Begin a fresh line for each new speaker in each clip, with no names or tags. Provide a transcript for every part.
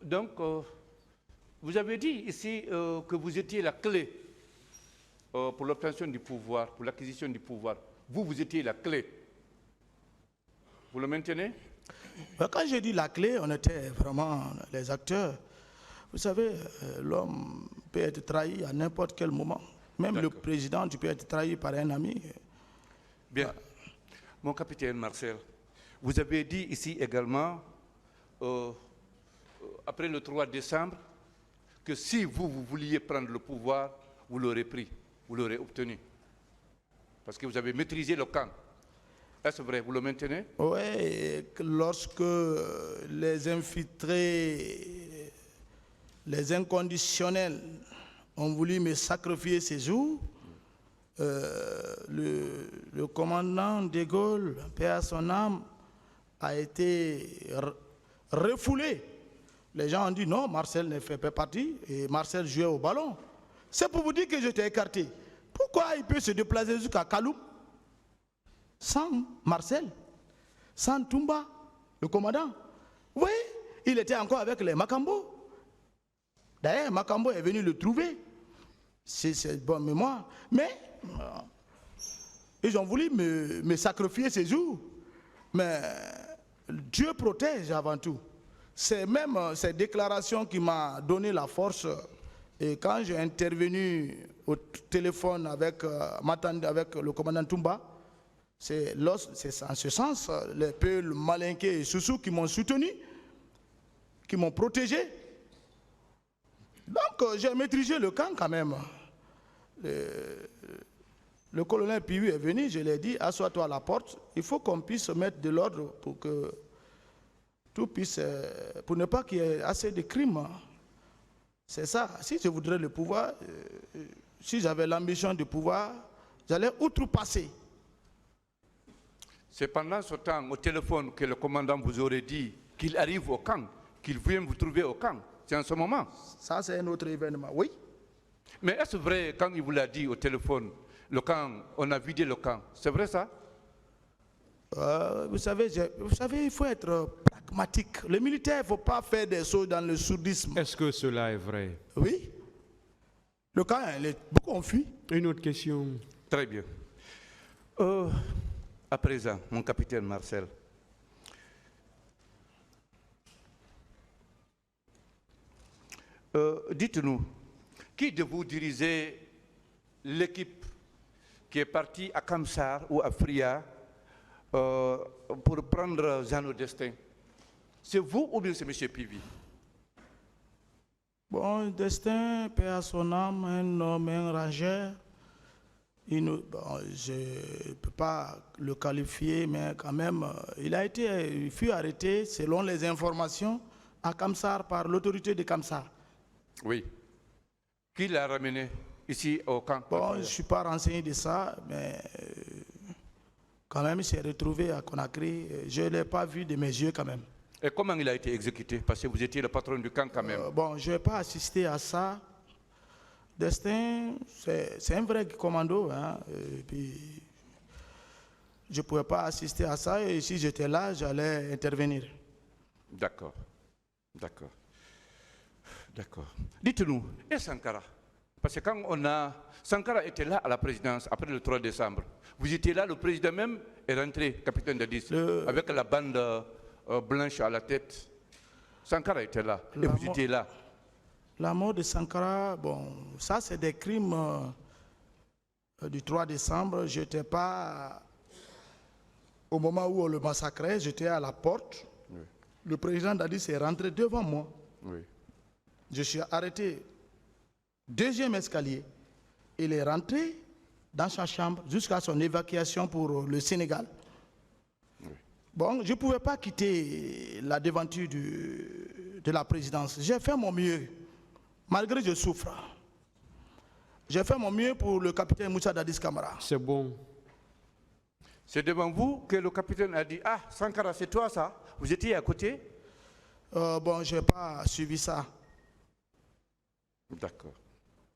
Donc, vous avez dit ici que vous étiez la clé pour l'obtention du pouvoir, pour l'acquisition du pouvoir. Vous étiez la clé. Vous le maintenez?
Quand j'ai dit la clé, on était vraiment les acteurs. Vous savez, l'homme peut être trahi à n'importe quel moment. Même le président, tu peux être trahi par un ami.
Bien. Mon capitaine Marcel, vous avez dit ici également, après le 3 décembre, que si vous vouliez prendre le pouvoir, vous l'aurez pris, vous l'aurez obtenu. Parce que vous avez maîtrisé le camp. Est-ce vrai? Vous le maintenez?
Oui, lorsque les infiltrés, les inconditionnels ont voulu me sacrifier ces jours, le commandant de Gaulle, paix à son âme, a été refoulé. Les gens ont dit non, Marcel ne fait pas partie et Marcel jouait au ballon. C'est pour vous dire que j'étais écarté. Pourquoi il peut se déplacer jusqu'à Kaloum sans Marcel, sans Toumba, le commandant? Oui, il était encore avec les Makambo. D'ailleurs, Makambo est venu le trouver. C'est bonne mémoire. Mais ils ont voulu me sacrifier ces jours. Mais Dieu protège avant tout. C'est même cette déclaration qui m'a donné la force. Et quand j'ai intervenu au téléphone avec le commandant Toumba, c'est en ce sens, les Peuls, Malinké et Soussou qui m'ont soutenu, qui m'ont protégé. Donc j'ai maîtrisé le camp quand même. Le colonel Pihu est venu, je lui ai dit, assois-toi à la porte, il faut qu'on puisse mettre de l'ordre pour que tout puisse, pour ne pas qu'il y ait assez de crimes. C'est ça. Si je voudrais le pouvoir, si j'avais l'ambition de pouvoir, j'allais outrepasser.
C'est pendant ce temps, au téléphone, que le commandant vous aurait dit qu'il arrive au camp, qu'il vient vous trouver au camp. C'est en ce moment. Ça,
c'est un autre événement, oui.
Mais est-ce vrai, quand il vous l'a dit au téléphone, le camp, on a vidé le camp, c'est vrai ça?
Vous savez, il faut être pragmatique. Les militaires, il ne faut pas faire des choses dans le sourdisme.
Est-ce que cela est vrai?
Oui. Le camp, il est beaucoup enfui.
Une autre question.
Très bien. À présent, mon capitaine Marcel. Dites-nous, qui de vous dirigeait l'équipe qui est partie à Kamsar ou à Fria pour prendre Jean Destin? C'est vous ou bien c'est M. Pivi?
Bon, Destin, paix à son âme, un homme, un rangeur. Je ne peux pas le qualifier, mais quand même, il fut arrêté, selon les informations, à Kamsar par l'autorité de Kamsar.
Oui. Qui l'a ramené ici au camp?
Bon, je ne suis pas renseigné de ça, mais quand même, il s'est retrouvé à Conakry. Je ne l'ai pas vu de mes yeux quand même.
Et comment il a été exécuté? Parce que vous étiez le patron du camp quand même.
Bon, je n'ai pas assisté à ça. Destin, c'est un vrai commando. Hein, et puis, je ne pouvais pas assister à ça et si j'étais là, j'allais intervenir.
D'accord. D'accord. D'accord. Dites-nous, et Sankara? Parce que quand Sankara était là à la présidence après le 3 décembre, vous étiez là, le président même est rentré, capitaine d'Addis, avec la bande blanche à la tête. Sankara était là, et vous étiez là.
La mort de Sankara, bon, ça c'est des crimes du 3 décembre. Je n'étais pas, au moment où on le massacrait, j'étais à la porte. Oui. Le président d'Addis est rentré devant moi. Oui. Je suis arrêté, deuxième escalier. Il est rentré dans sa chambre jusqu'à son évacuation pour le Sénégal. Oui. Bon, je ne pouvais pas quitter la devanture de la présidence. J'ai fait mon mieux. Malgré que je souffre, j'ai fait mon mieux pour le capitaine Moussa Dadis Camara.
C'est bon.
C'est devant vous que le capitaine a dit, ah, Sankara, c'est toi ça? Vous étiez à côté?
Bon, je n'ai pas suivi ça.
D'accord.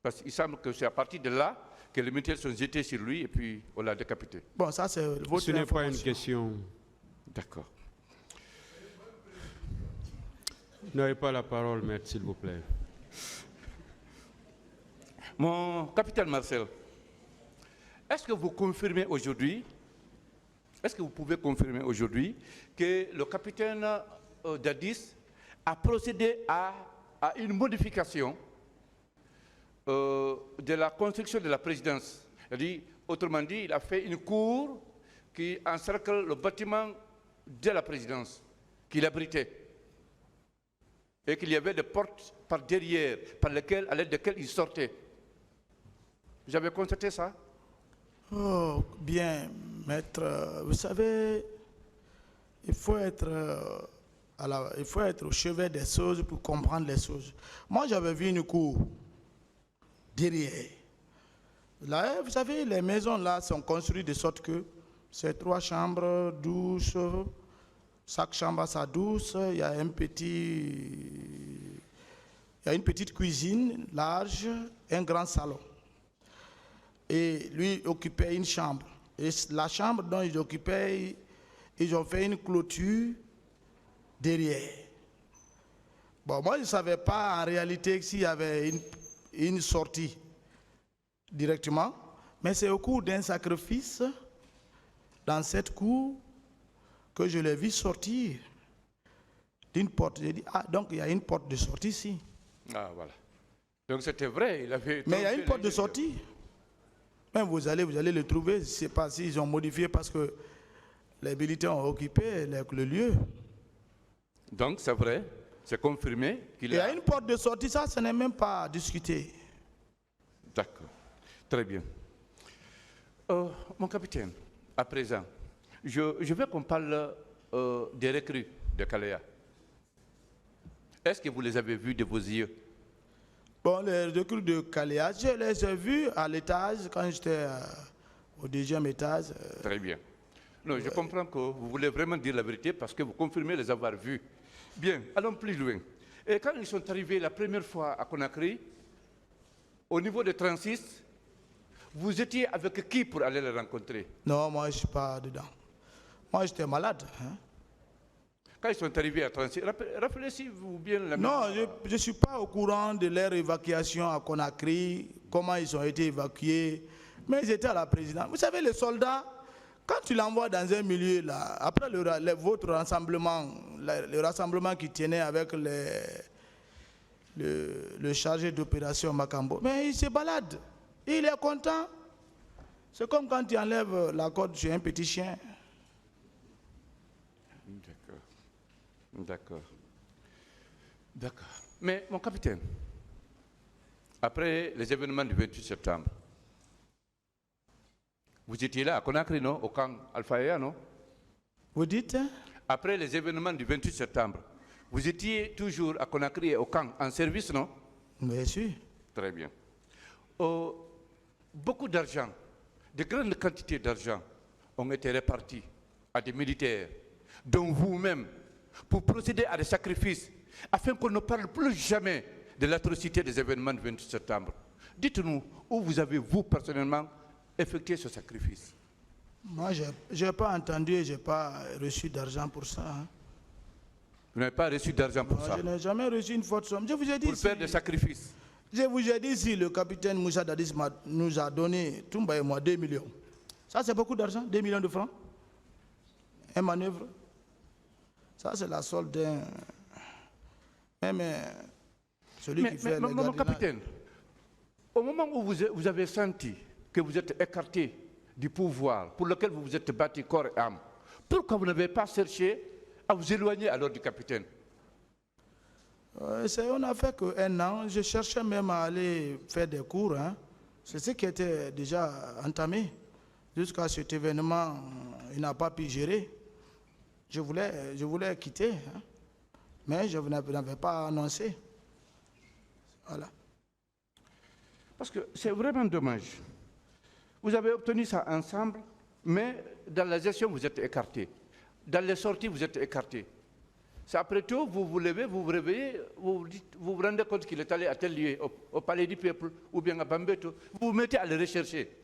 Parce qu'il semble que c'est à partir de là que les militaires sont jetés sur lui et puis on l'a décapité.
Bon, ça c'est votre
Ce n'est pas une question.
D'accord.
Vous n'avez pas la parole, maître, s'il vous plaît.
Mon capitaine Marcel, est-ce que vous confirmez aujourd'hui, est-ce que vous pouvez confirmer aujourd'hui que le capitaine Dadis a procédé à une modification de la construction de la présidence? C'est-à-dire, autrement dit, il a fait une cour qui encercle le bâtiment de la présidence, qu'il abritait. Et qu'il y avait des portes par derrière, à l'aide desquelles il sortait. Vous avez constaté ça?
Oh, bien, maître. Vous savez, il faut être au chevet des choses pour comprendre les choses. Moi, j'avais vu une cour derrière. Là, vous savez, les maisons là sont construites de sorte que c'est 3 chambres, douche, chaque chambre a sa douche, il y a une petite cuisine large, un grand salon. Et lui occupait une chambre. Et la chambre dont il occupait, ils ont fait une clôture derrière. Bon, moi je ne savais pas en réalité s'il y avait une sortie directement, mais c'est au cours d'un sacrifice dans cette cour que je l'ai vu sortir d'une porte. J'ai dit, ah, donc il y a une porte de sortie ici.
Ah, voilà. Donc c'était vrai, il avait...
Mais il y a une porte de sortie. Même vous allez le trouver, je ne sais pas s'ils ont modifié parce que les militaires ont occupé le lieu.
Donc c'est vrai, c'est confirmé qu'il
y a une porte de sortie, ça, ce n'est même pas discuté.
D'accord, très bien. Mon capitaine, à présent, je veux qu'on parle des recrues de Kalea. Est-ce que vous les avez vus de vos yeux?
Bon, les recrues de Kalea, je les ai vus à l'étage, quand j'étais au 2e étage.
Très bien. Non, je comprends que vous voulez vraiment dire la vérité parce que vous confirmez les avoir vus. Bien, allons plus loin. Et quand ils sont arrivés la première fois à Conakry, au niveau de 36, vous étiez avec qui pour aller les rencontrer?
Non, moi je ne suis pas dedans. Moi j'étais malade. Hein?
Quand ils sont arrivés à 36, rappelez-vous bien la
Non, je ne suis pas au courant de leur évacuation à Conakry, comment ils ont été évacués, mais ils étaient à la présidence. Vous savez, les soldats, quand tu l'envoies dans un milieu, là, après votre rassemblement, le rassemblement qui tenait avec le chargé d'opération Makambo, mais il se balade, il est content. C'est comme quand tu enlèves la corde sur un petit chien.
D'accord. D'accord. Mais mon capitaine, après les événements du 28 septembre, vous étiez là à Conakry, non? Au camp Alpha, non?
Vous dites?
Après les événements du 28 septembre, vous étiez toujours à Conakry et au camp en service, non?
Bien sûr.
Très bien. Beaucoup d'argent, de grandes quantités d'argent ont été répartis à des militaires, dont vous-même, pour procéder à des sacrifices, afin qu'on ne parle plus jamais de l'atrocité des événements du 28 septembre. Dites-nous, où vous avez, vous, personnellement, effectué ce sacrifice?
Moi, je n'ai pas entendu et je n'ai pas reçu d'argent pour ça. Hein.
Vous n'avez pas reçu d'argent pour ça?
Je n'ai jamais reçu une forte somme. Je vous ai dit...
Pour faire des sacrifices?
Je vous ai dit, si le capitaine Moussa Dadis nous a donné, Toumba et moi, 2 millions. Ça, c'est beaucoup d'argent, 2 millions de francs. Un manœuvre. Ça, c'est la solde d'un... Même celui qui fait...
Mais mon capitaine, au moment où vous avez senti que vous êtes écarté du pouvoir pour lequel vous vous êtes battu corps et âme, pourquoi vous n'avez pas cherché à vous éloigner alors du capitaine?
On n'a fait qu'1 an. Je cherchais même à aller faire des cours. Hein. C'est ce qui était déjà entamé. Jusqu'à cet événement, il n'a pas pu gérer. Je voulais quitter, hein, mais je n'avais pas annoncé. Voilà.
Parce que c'est vraiment dommage. Vous avez obtenu ça ensemble, mais dans la gestion, vous êtes écartés. Dans les sorties, vous êtes écartés. C'est après tout, vous vous levez, vous vous réveillez, vous vous rendez compte qu'il est allé à tel lieu, au Palais du Peuple, ou bien à Bambeto, vous vous mettez à le rechercher.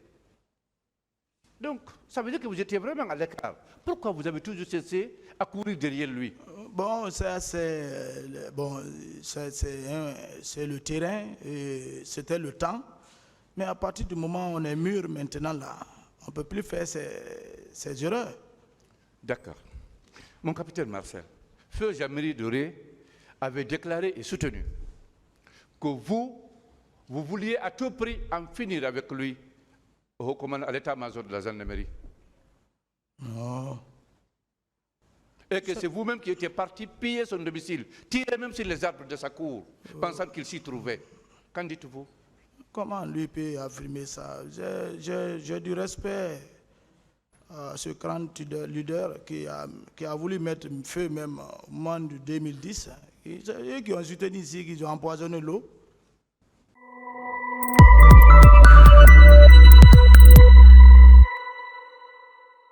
Donc, ça veut dire que vous étiez vraiment à l'écart. Pourquoi vous avez toujours cessé à courir derrière lui?
Bon, ça c'est bon, c'est le terrain, et c'était le temps. Mais à partir du moment où on est mûr maintenant là, on ne peut plus faire ces erreurs.
D'accord. Mon capitaine Marcel, Feu Jean-Marie Doré avait déclaré et soutenu que vous vouliez à tout prix en finir avec lui au commandant à l'état-major de la gendarmerie.
Non.
Et que c'est vous-même qui étiez parti piller son domicile, tirer même sur les arbres de sa cour, pensant qu'il s'y trouvait. Qu'en dites-vous?
Comment lui peut affirmer ça? J'ai du respect à ce grand leader qui a voulu mettre feu même au moment de 2010. Eux qui ont soutenu ici, qui ont empoisonné l'eau.